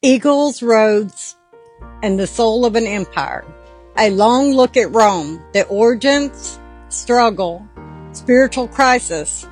Eagles, roads, and the soul of an empire. A long look at Rome, the origins, struggle, spiritual crisis,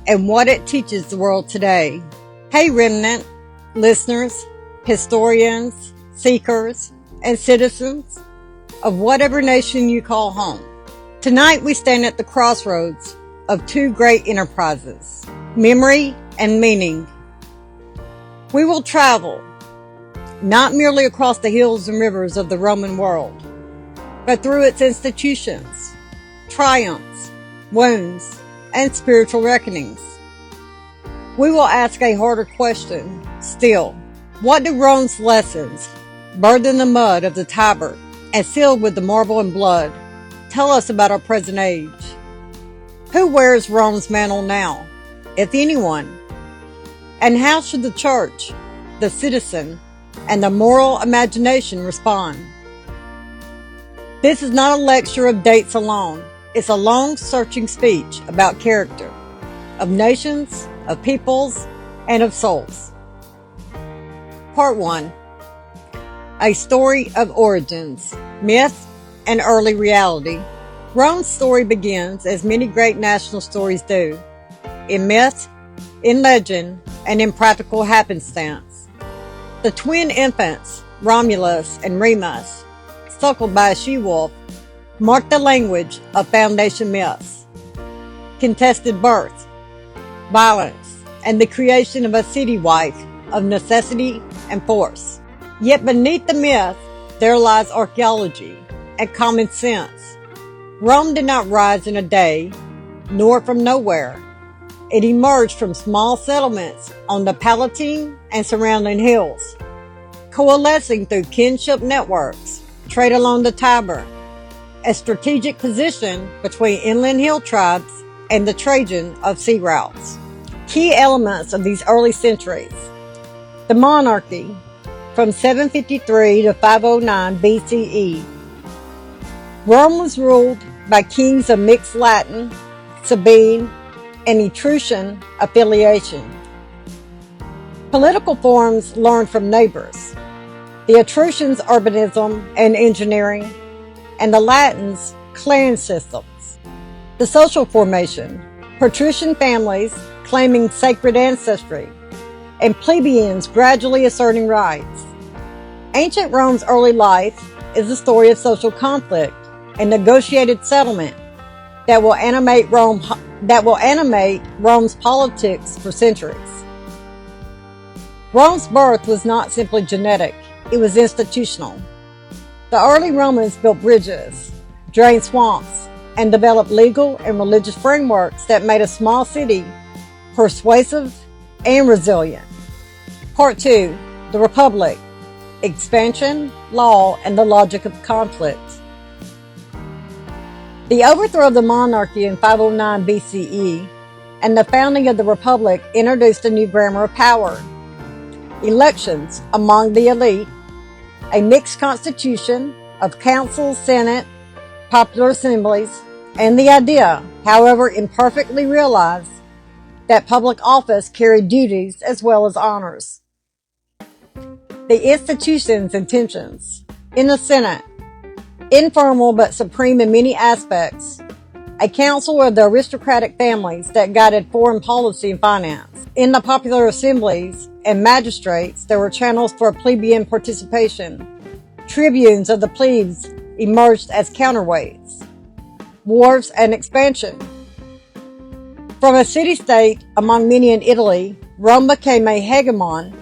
and what it teaches the world today. Hey remnant, listeners, historians, seekers, and citizens of whatever nation you call home. Tonight we stand at the crossroads of two great enterprises, memory and meaning. We will travel not merely across the hills and rivers of the Roman world, but through its institutions, triumphs, wounds, and spiritual reckonings. We will ask a harder question still. What do Rome's lessons, birthed in the mud of the Tiber and sealed with the marble and blood, tell us about our present age? Who wears Rome's mantle now, if anyone? And how should the church, the citizen, and the moral imagination respond? This is not a lecture of dates alone. It's a long, searching speech about character, of nations, of peoples, and of souls. Part 1. A story of origins, myth, and early reality. Rome's story begins, as many great national stories do, in myth, in legend, and in practical happenstance. The twin infants, Romulus and Remus, suckled by a she-wolf, mark the language of foundation myths. Contested birth, violence, and the creation of a city wife of necessity and force. Yet beneath the myth, there lies archaeology and common sense. Rome did not rise in a day, nor from nowhere. It emerged from small settlements on the Palatine and surrounding hills, coalescing through kinship networks, trade along the Tiber, a strategic position between inland hill tribes and the Trajan of sea routes. Key elements of these early centuries. The monarchy, from 753 to 509 BCE. Rome was ruled by kings of mixed Latin, Sabine, and Etruscan affiliation. Political forms learned from neighbors. The Etruscans' urbanism and engineering, and the Latins' clan systems. The social formation, patrician families claiming sacred ancestry, and plebeians gradually asserting rights. Ancient Rome's early life is a story of social conflict and negotiated settlement that will animate Rome's politics for centuries. Rome's birth was not simply genetic, it was institutional. The early Romans built bridges, drained swamps, and developed legal and religious frameworks that made a small city persuasive and resilient. Part 2. The Republic, Expansion, Law, and the Logic of Conflict. The overthrow of the monarchy in 509 BCE and the founding of the Republic introduced a new grammar of power. Elections among the elite, a mixed constitution of council, senate, popular assemblies, and the idea, however imperfectly realized, that public office carried duties as well as honors. The institutions and tensions. In the Senate, informal but supreme in many aspects, a council of the aristocratic families that guided foreign policy and finance. In the popular assemblies and magistrates, there were channels for plebeian participation. Tribunes of the plebes emerged as counterweights. Wars and expansion. From a city-state among many in Italy, Rome became a hegemon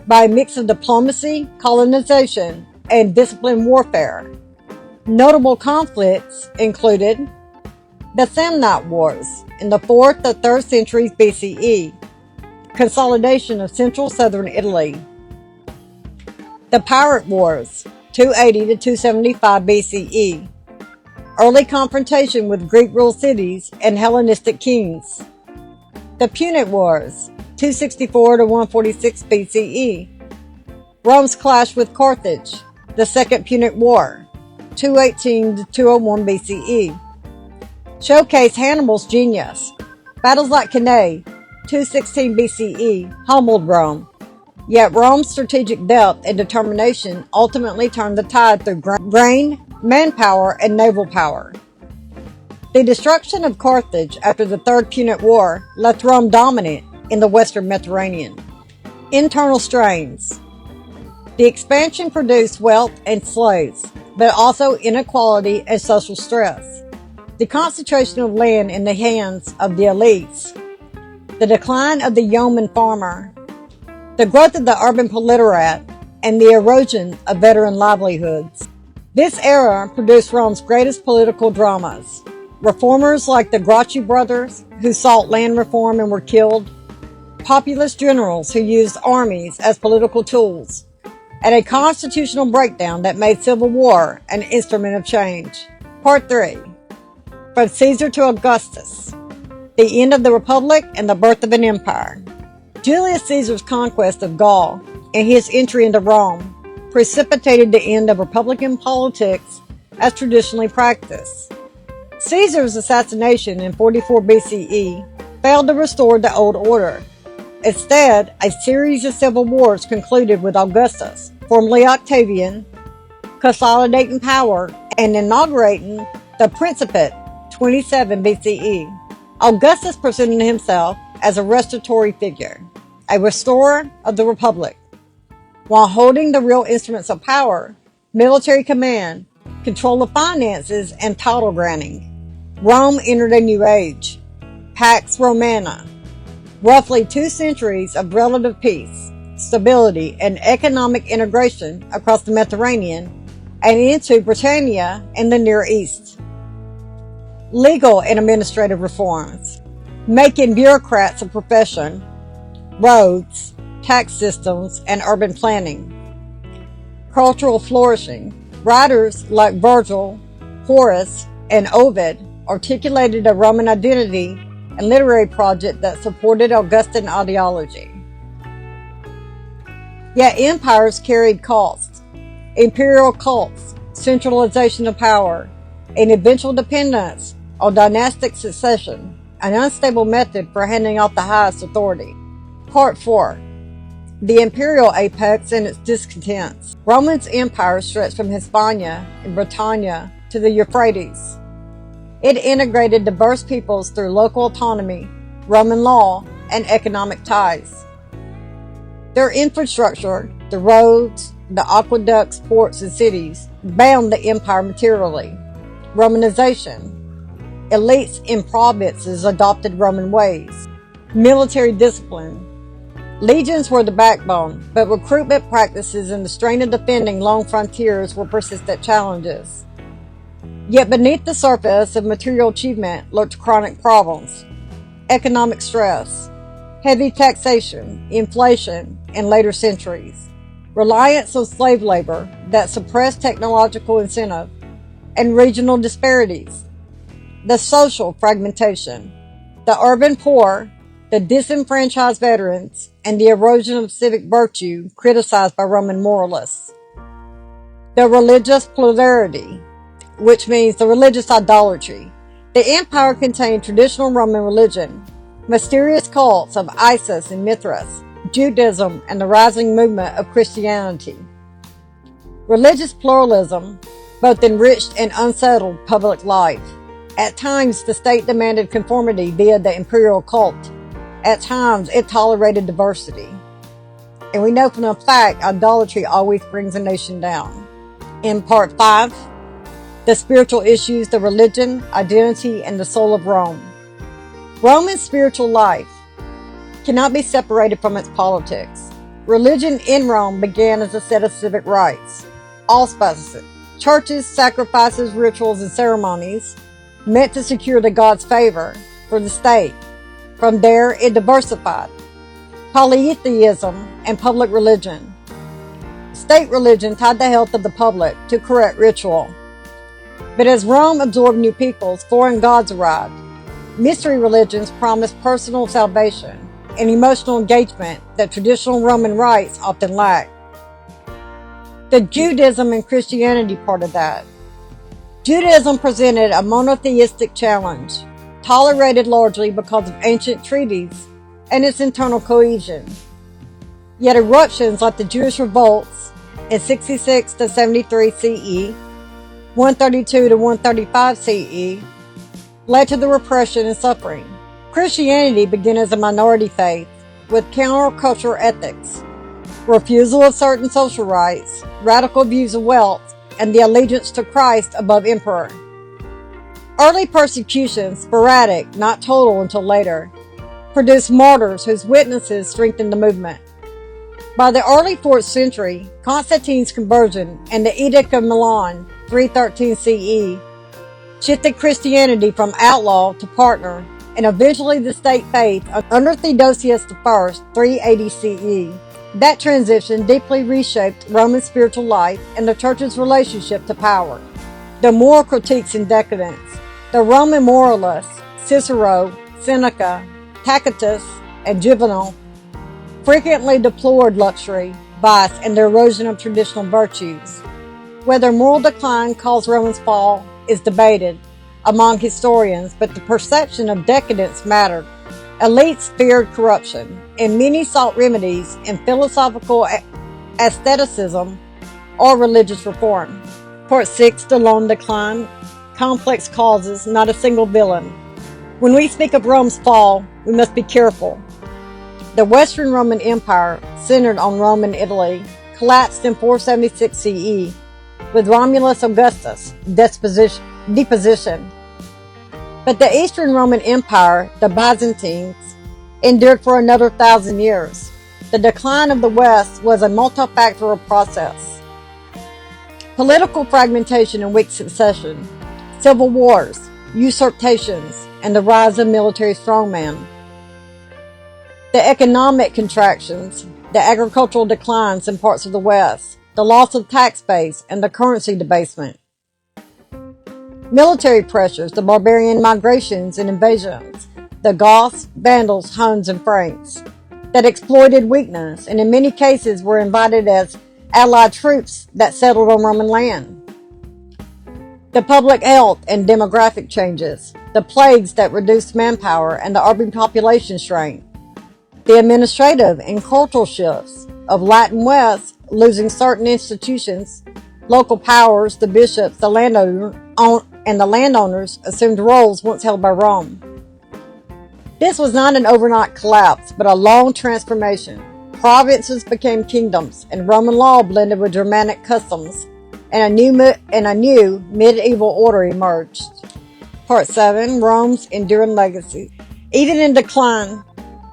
by a mix of diplomacy, colonization, and disciplined warfare. Notable conflicts included the Samnite Wars in the 4th to 3rd centuries BCE, consolidation of central southern Italy. The Pirate Wars, 280 to 275 BCE, early confrontation with Greek-ruled cities and Hellenistic kings. The Punic Wars, 264 to 146 BCE, Rome's clash with Carthage, the Second Punic War, 218 to 201 BCE. Showcase Hannibal's genius. Battles like Cannae, 216 BCE, humbled Rome. Yet Rome's strategic depth and determination ultimately turned the tide through grain, manpower, and naval power. The destruction of Carthage after the Third Punic War left Rome dominant in the Western Mediterranean. Internal strains. The expansion produced wealth and slaves, but also inequality and social stress. The concentration of land in the hands of the elites. The decline of the yeoman farmer. The growth of the urban proletariat and the erosion of veteran livelihoods. This era produced Rome's greatest political dramas. Reformers like the Gracchi brothers, who sought land reform and were killed. Populist generals who used armies as political tools. And a constitutional breakdown that made civil war an instrument of change. Part 3. From Caesar to Augustus. The end of the Republic and the birth of an empire. Julius Caesar's conquest of Gaul and his entry into Rome precipitated the end of Republican politics as traditionally practiced. Caesar's assassination in 44 BCE failed to restore the old order. Instead, a series of civil wars concluded with Augustus, formerly Octavian, consolidating power and inaugurating the Principate 27 BCE. Augustus presented himself as a restorative figure, a restorer of the Republic. While holding the real instruments of power, military command, control of finances, and title granting, Rome entered a new age, Pax Romana, roughly 2 centuries of relative peace, stability, and economic integration across the Mediterranean and into Britannia and the Near East. Legal and administrative reforms, making bureaucrats a profession, roads, tax systems, and urban planning. Cultural flourishing, writers like Virgil, Horace, and Ovid articulated a Roman identity and literary project that supported Augustan ideology. Yet empires carried costs, imperial cults, centralization of power, and eventual dependence on dynastic succession, an unstable method for handing off the highest authority. Part 4. The imperial apex and its discontents. Rome's empire stretched from Hispania and Britannia to the Euphrates. It integrated diverse peoples through local autonomy, Roman law, and economic ties. Their infrastructure, the roads, the aqueducts, ports, and cities, bound the empire materially. Romanization. Elites in provinces adopted Roman ways. Military discipline. Legions were the backbone, but recruitment practices and the strain of defending long frontiers were persistent challenges. Yet beneath the surface of material achievement lurked chronic problems. Economic stress, heavy taxation, inflation in later centuries, reliance on slave labor that suppressed technological incentive, and regional disparities. The social fragmentation, the urban poor, the disenfranchised veterans, and the erosion of civic virtue criticized by Roman moralists. The religious plurality, which means the religious idolatry. The empire contained traditional Roman religion, mysterious cults of Isis and Mithras, Judaism, and the rising movement of Christianity. Religious pluralism both enriched and unsettled public life. At times, the state demanded conformity via the imperial cult. At times, it tolerated diversity. And we know from the fact, idolatry always brings a nation down. In part 5, the spiritual issues, the religion, identity, and the soul of Rome. Roman spiritual life cannot be separated from its politics. Religion in Rome began as a set of civic rites, auspices, churches, sacrifices, rituals, and ceremonies meant to secure the god's favor for the state. From there, it diversified. Polytheism and public religion. State religion tied the health of the public to correct ritual. But as Rome absorbed new peoples, foreign gods arrived. Mystery religions promised personal salvation and emotional engagement that traditional Roman rites often lacked. The Judaism and Christianity part of that. Judaism presented a monotheistic challenge, tolerated largely because of ancient treaties and its internal cohesion. Yet eruptions like the Jewish revolts in 66 to 73 CE, 132 to 135 CE, led to the repression and suffering. Christianity began as a minority faith with countercultural ethics, refusal of certain social rights, radical views of wealth, and the allegiance to Christ above emperor. Early persecution, sporadic, not total until later, produced martyrs whose witnesses strengthened the movement. By the early 4th century, Constantine's conversion and the Edict of Milan, 313 CE, shifted Christianity from outlaw to partner, and eventually the state faith under Theodosius I, 380 CE. That transition deeply reshaped Roman spiritual life and the church's relationship to power. The moral critiques and decadence. The Roman moralists, Cicero, Seneca, Tacitus, and Juvenal, frequently deplored luxury, vice, and the erosion of traditional virtues. Whether moral decline caused Rome's fall is debated among historians, but the perception of decadence mattered. Elites feared corruption, and many sought remedies in philosophical aestheticism or religious reform. Part 6, the long decline. Complex causes, not a single villain. When we speak of Rome's fall, we must be careful. The Western Roman Empire, centered on Roman Italy, collapsed in 476 CE with Romulus Augustus' deposition. But the Eastern Roman Empire, the Byzantines, endured for another 1,000 years. The decline of the West was a multifactorial process. Political fragmentation and weak succession, civil wars, usurpations, and the rise of military strongmen. The economic contractions, the agricultural declines in parts of the West, the loss of tax base, and the currency debasement. Military pressures, the barbarian migrations and invasions, the Goths, Vandals, Huns, and Franks, that exploited weakness and in many cases were invited as allied troops that settled on Roman land. The public health and demographic changes, the plagues that reduced manpower and the urban population shrank, the administrative and cultural shifts of Latin West losing certain institutions, local powers, the bishops, the landowners assumed roles once held by Rome. This was not an overnight collapse, but a long transformation. Provinces became kingdoms, and Roman law blended with Germanic customs, and a new medieval order emerged. Part 7, Rome's enduring legacy. Even in decline,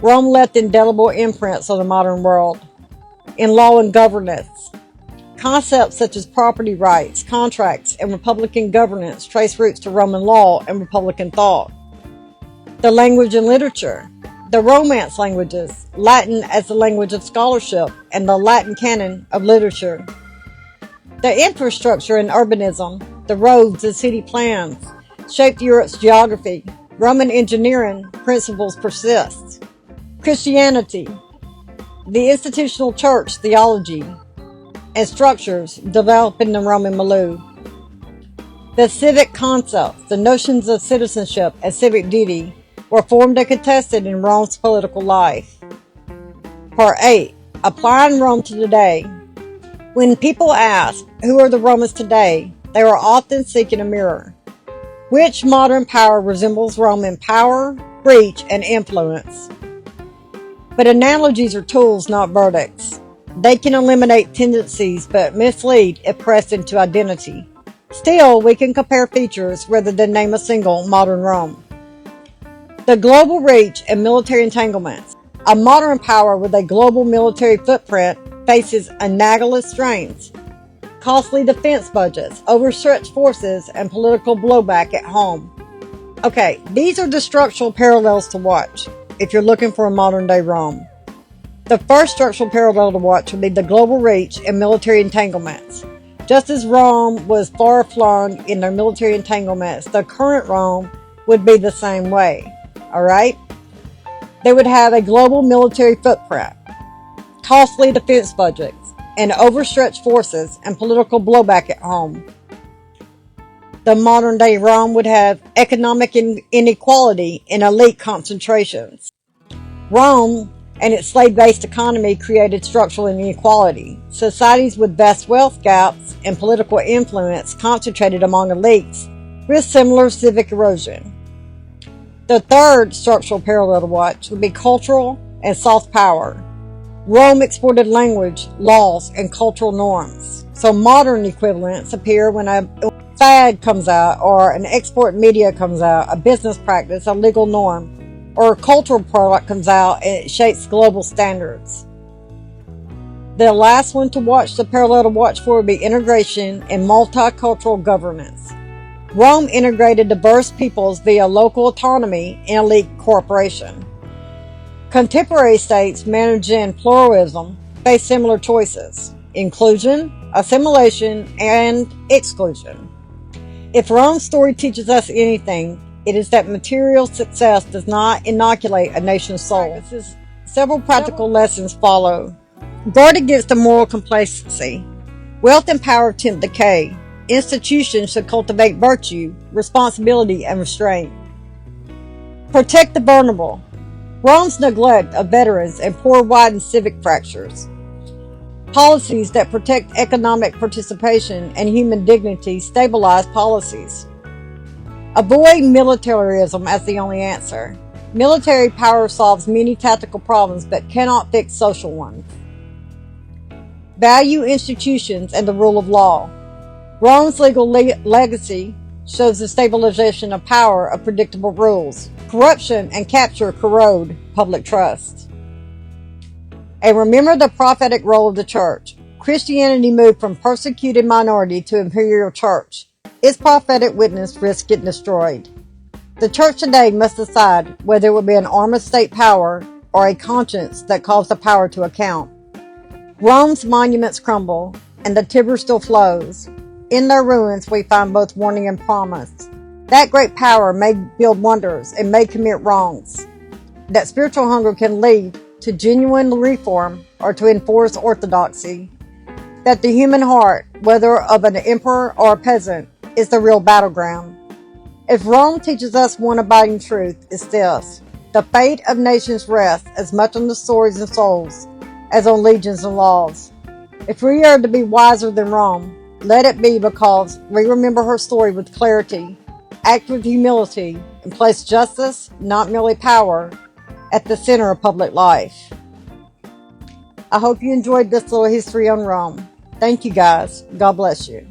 Rome left indelible imprints on the modern world. In law and governance, concepts such as property rights, contracts, and republican governance trace roots to Roman law and republican thought. The language and literature. The Romance languages, Latin as the language of scholarship, and the Latin canon of literature. The infrastructure and urbanism, the roads and city plans, shaped Europe's geography. Roman engineering principles persist. Christianity, the institutional church theology and structures developed in the Roman milieu. The civic concepts, the notions of citizenship and civic duty, were formed and contested in Rome's political life. Part 8, applying Rome to today. When people ask, who are the Romans today, they are often seeking a mirror. Which modern power resembles Rome in power, reach, and influence? But analogies are tools, not verdicts. They can eliminate tendencies, but mislead if pressed into identity. Still, we can compare features rather than name a single modern Rome. The global reach and military entanglements. A modern power with a global military footprint faces analogous strains, costly defense budgets, overstretched forces, and political blowback at home. Okay, these are the structural parallels to watch if you're looking for a modern-day Rome. The first structural parallel to watch would be the global reach and military entanglements. Just as Rome was far-flung in their military entanglements, the current Rome would be the same way. Alright? They would have a global military footprint, costly defense budgets, and overstretched forces and political blowback at home. The modern-day Rome would have economic inequality and elite concentrations. Rome, and its slave-based economy created structural inequality. Societies with vast wealth gaps and political influence concentrated among elites risk similar civic erosion. The third structural parallel to watch would be cultural and soft power. Rome exported language, laws, and cultural norms. So modern equivalents appear when a fad comes out, or an export media comes out, a business practice, a legal norm, or a cultural product comes out and it shapes global standards. The last one to watch, the parallel to watch for, would be integration and multicultural governance. Rome integrated diverse peoples via local autonomy and elite cooperation. Contemporary states managing pluralism face similar choices: inclusion, assimilation, and exclusion. If Rome's story teaches us anything, it is that material success does not inoculate a nation's soul. Several practical lessons follow. Guard against the moral complacency. Wealth and power tempt decay. Institutions should cultivate virtue, responsibility, and restraint. Protect the vulnerable. Rome's neglect of veterans and poor widens civic fractures. Policies that protect economic participation and human dignity stabilize policies. Avoid militarism as the only answer. Military power solves many tactical problems but cannot fix social ones. Value institutions and the rule of law. Rome's legal legacy shows the stabilization of power of predictable rules. Corruption and capture corrode public trust. And remember the prophetic role of the church. Christianity moved from persecuted minority to imperial church. Its prophetic witness risks getting destroyed. The church today must decide whether it will be an arm of state power or a conscience that calls the power to account. Rome's monuments crumble, and the Tiber still flows. In their ruins we find both warning and promise. That great power may build wonders and may commit wrongs. That spiritual hunger can lead to genuine reform or to enforce orthodoxy. That the human heart, whether of an emperor or a peasant, is the real battleground. If Rome teaches us one abiding truth, it's this: the fate of nations rests as much on the swords and souls as on legions and laws. If we are to be wiser than Rome, let it be because we remember her story with clarity, act with humility, and place justice, not merely power, at the center of public life. I hope you enjoyed this little history on Rome. Thank you guys. God bless you.